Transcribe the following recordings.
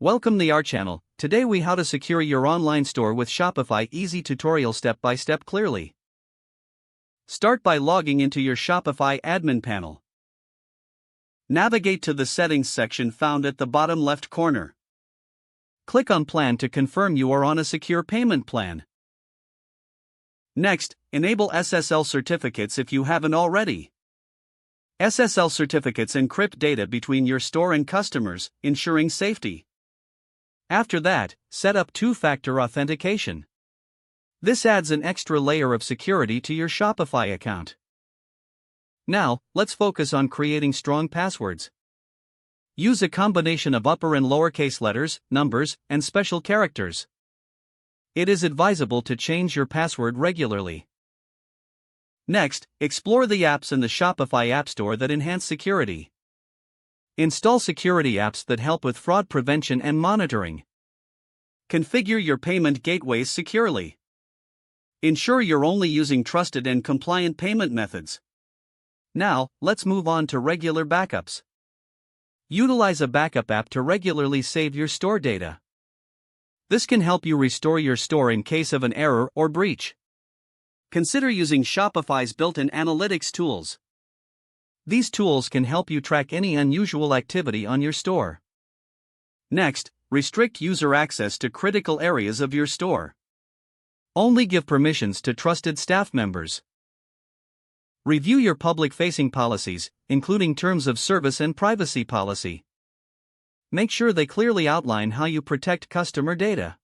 Welcome to our channel. Today we how to secure your online store with Shopify. Easy tutorial step by step clearly. Start by logging into your Shopify admin panel. Navigate to the settings section found at the bottom left corner. Click on Plan to confirm you are on a secure payment plan. Next, enable SSL certificates if you haven't already. SSL certificates encrypt data between your store and customers, ensuring safety. After that, set up two-factor authentication. This adds an extra layer of security to your Shopify account. Now, let's focus on creating strong passwords. Use a combination of upper and lowercase letters, numbers, and special characters. It is advisable to change your password regularly. Next, explore the apps in the Shopify App Store that enhance security. Install security apps that help with fraud prevention and monitoring. Configure your payment gateways securely. Ensure you're only using trusted and compliant payment methods. Now, let's move on to regular backups. Utilize a backup app to regularly save your store data. This can help you restore your store in case of an error or breach. Consider using Shopify's built-in analytics tools. These tools can help you track any unusual activity on your store. Next, restrict user access to critical areas of your store. Only give permissions to trusted staff members. Review your public-facing policies, including terms of service and privacy policy. Make sure they clearly outline how you protect customer data.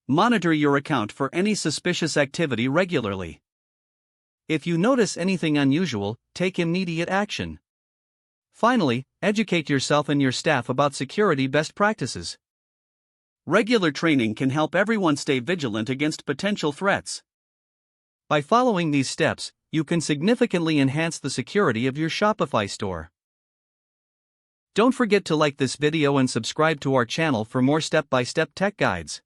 Monitor your account for any suspicious activity regularly. If you notice anything unusual, take immediate action. Finally, educate yourself and your staff about security best practices. Regular training can help everyone stay vigilant against potential threats. By following these steps, you can significantly enhance the security of your Shopify store. Don't forget to like this video and subscribe to our channel for more step-by-step tech guides.